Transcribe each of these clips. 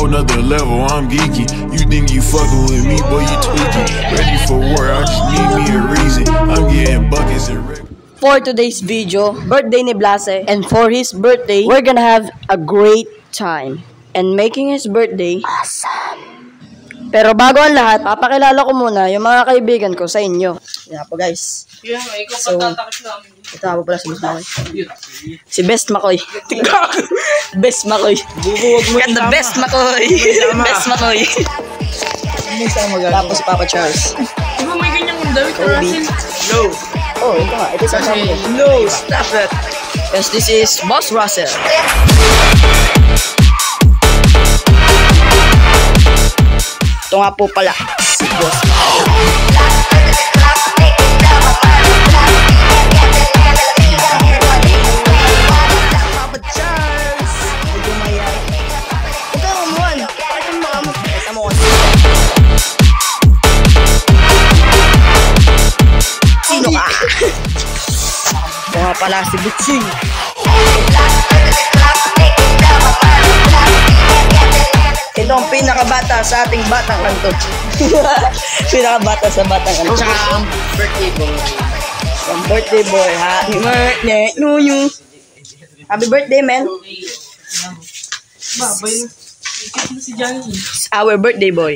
whole nother level, I'm geeky. You think you fucking with me, boy, you tweaking. Ready for war, I just need me a reason. I'm getting buckets and For today's video, birthday ni Blase, and for his birthday, we're gonna have a great time. And making his birthday awesome. Pero bago ang lahat, papakilala ko muna yung mga kaibigan ko sa inyo. Yan po guys. So, ito ako pala si Best Makoy. Si Best Makoy. Best Makoy. Got the Best Makoy. Best Makoy. Tapos si Papa Charles. Diba may ganyang damit? No. Oh, ito nga. Ito sa family. No, stop it. Yes, this is Boss Russell. Ito nga po pala si Boss. Papa Charles. Ito mayay. Ito ang umuan. Ito ang mga ito mo. Sino ka? Ito nga pala si Butching. Ito ang pinakabata sa ating batang kanto. Pinakabata sa batang kanto. Tsaka ang birthday boy. Ang birthday boy. Happy birthday to you. Happy birthday, man. Babay na. Ikit na si Johnny. It's our birthday boy.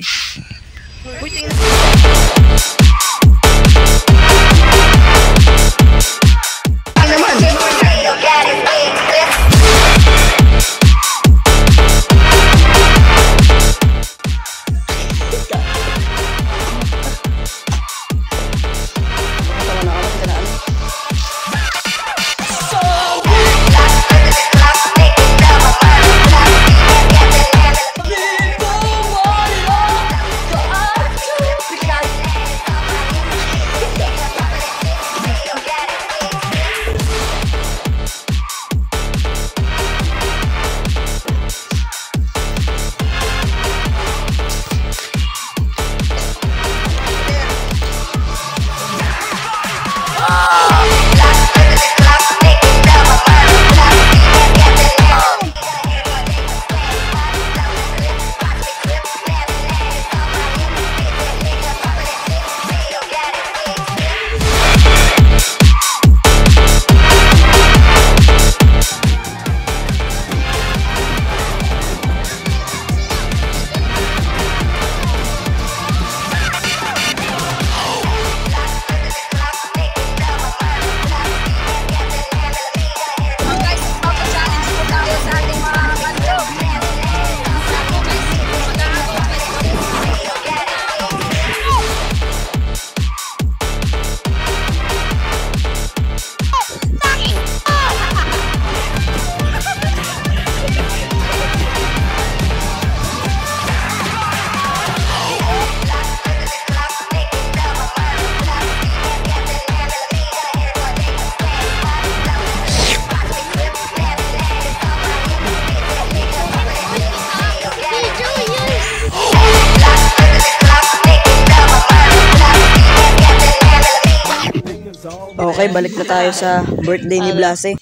Okay, balik na tayo sa birthday ni Blase.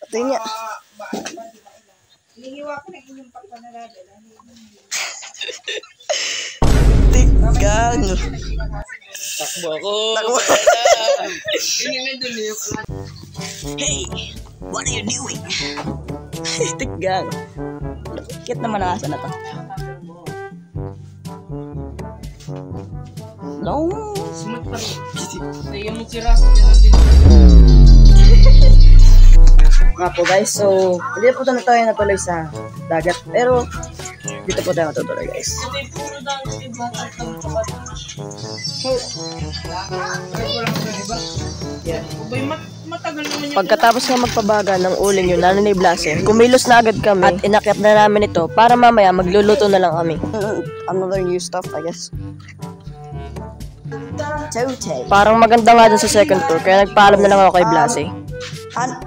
Ito niya. Tigang. Takbo ako. Takbo. Hey, what are you doing? Tigang. Kit naman ang asa na to. No. Smooth pa rin. Sige mo si Ras. Nga po guys, so hindi po na tayo natuloy sa dagat. Pero dito po tayo matutuloy guys. Ito yung puro dance, diba? Matagal naman yung... Pagkatapos nga magpabaga ng uling yun, lalo ni Blase, kumilos na agad kami at inakyat na namin ito para mamaya magluluto na lang kami. Another new stuff, I guess. Parang maganda nga dun sa second tour, kaya nagpaalam na lang ako kay Blase.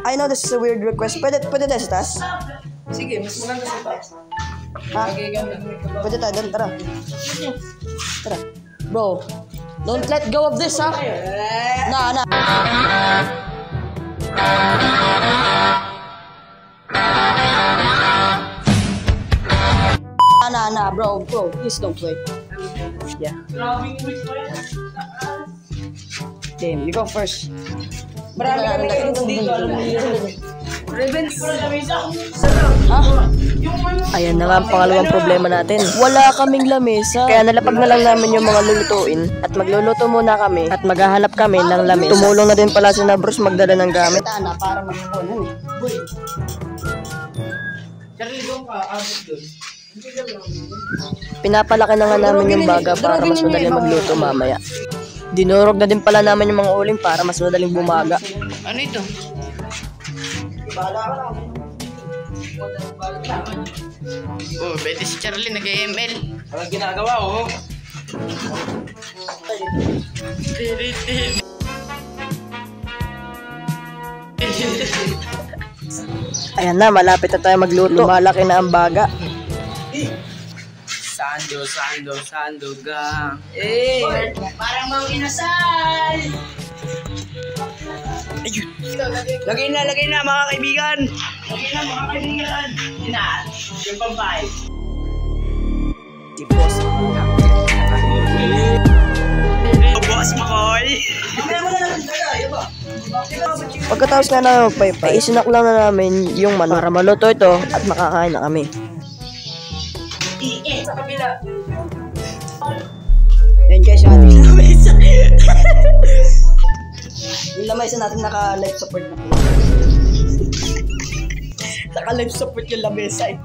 I know this is a weird request. Pwede testas? Sige, mas maganda sa taas. Ha? Pwede tayo dun, tara. Tara. Bro, don't let go of this, ha? Na. Nah, bro, please don't play. Yeah. Game, you go first. Marami kami kayo dito, alam mo yun. Ravens. Ayan na nga ang pangalawang problema natin. Wala kaming lamesa. Kaya nalapag na lang namin yung mga lulutuin. At magluluto muna kami. At maghahanap kami ng lamesa. Tumulong na din pala si na Bruce magdala ng gamit. Para magpunan eh. Pinapalaki na nga namin yung baga para mas madaling magluto mamaya. Dinurog na din pala namin yung mga uling para mas madaling bumaga. Ano ito? Oh, pwede si Charlie nag-ML. Walang ginagawa, oh. Ayan na, malapit na tayo magluto. Lumalaki na ang baga. Sando gang. Eh, parang mga inasal. Ayun. Lagay na mga kaibigan. Yung pampay. Boss Makoy. Pagkatapos nga namin magpaypay, isinak lang na namin yung manok para maluto ito at makakain na kami. Sa kabila. Yan guys, yung ating lamesa. Yung lamesa natin naka-life support na. Naka-life support yung lamesa eh.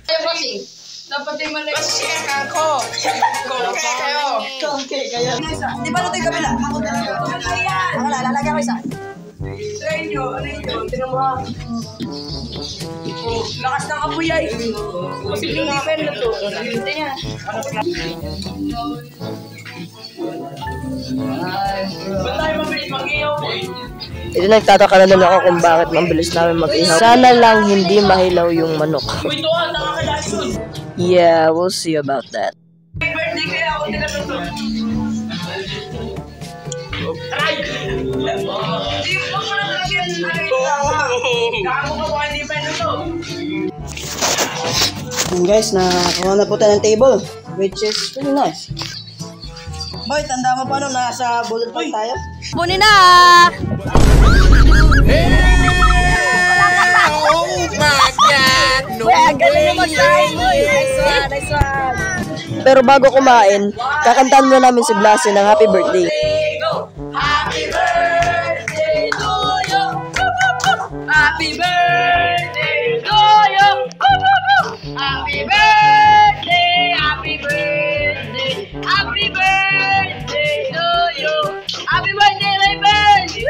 Ay, bossing. Dapat yung mali. Share ako. Okay kayo. Okay, kaya. Di ba natin yung kabila? Ako talaga. Ako na, lalagyan ko isa. Try nyo. Ano yun? Tinan mo. Lakas ng apoy ay. Posibleng di pa na to. Hintay niya. Ba't tayo mabilis mag-ihaw po eh? Ito nagtataka na din ako kung bakit mabilis namin mag-ihaw. Sana lang hindi mahilaw yung manok. Uy, ito ah, nakakalason. Yeah, we'll see about that. May birthday kaya ako tinatuto. Aray! Hindi mo na lagyan. Gago ka ba hindi pa na to? And guys, nakakuha na po tayo ng table, which is pretty nice. Boy, tanda mo pa nung nasa bullet point tayo? Punin na! Oh my God! No way! Nice one! Pero bago kumain, kakantahan muna namin si Blasey ng happy birthday. Happy birthday to you! Happy birthday to you! Happy birthday! Happy birthday! Happy birthday to you! Happy birthday, my friend! 14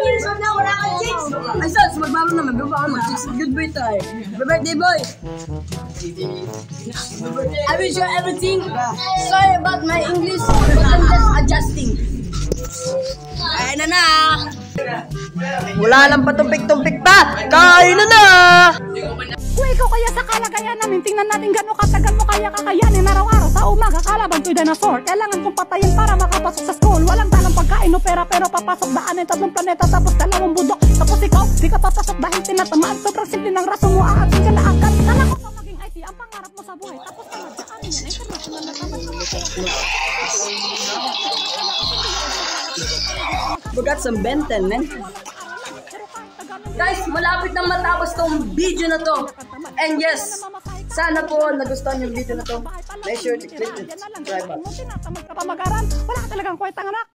years old na, wala kang chicks! Ay, Sons, magbago naman. Baba ka mag-chicks. Good boy tayo. Happy birthday, boy! I wish you everything. Sorry about my English, but I'm just adjusting. Kain na! Wala lang patumpik-tumpik pa! Kain na! Kung ikaw kaya sa kalagayan namin, tingnan natin gano'ng katagal mo kaya kakayanin araw-araw sa umaga, kalaban ko'y dinosaur. Kailangan kong patayin para makapasok sa school. Walang dalang pagkain o pera, pero papasok daanin tatlong planeta, tapos dalawang bundok. Tapos ikaw, di ka papasok dahil tinatamaan. Sobrang simple ng raso mo, aating ka na angkat. Kala ko pa maging IT, ang pangarap mo sa buhay. Tapos ka magdaanin yan, international na tapat. We got some Benton, man. Guys, malapit na matapos tong video na to. And yes, sana po nagustuhan yung video na to. Make sure to click the subscribe button. Wala ka talagang kwenta, anak.